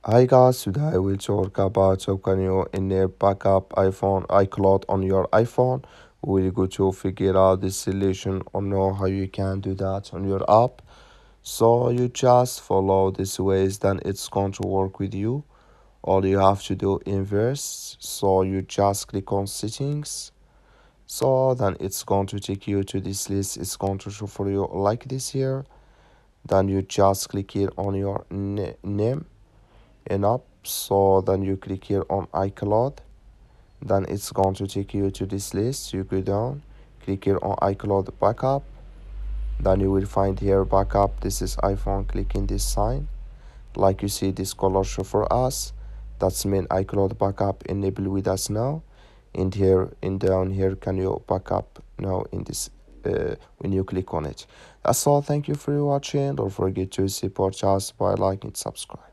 Hi guys, today we'll talk about how can you enable backup iPhone iCloud on your iPhone. We'll go to figure out this solution or know how you can do that on your app. So you just follow these ways, then it's going to work with you. All you have to do inverse. So you just click on settings. So then it's going to take you to this list. It's going to show for you like this here. Then you just click here on your name and up, so then you click here on iCloud, then it's going to take you to this list. You go down, click here on iCloud backup, then you will find here backup. This is iPhone. Click in this sign, like you see this color show for us. That's mean iCloud backup enabled with us now. And here and down here can you backup now in this when you click on it. That's all. Thank you for watching. Don't forget to support us by liking and subscribe.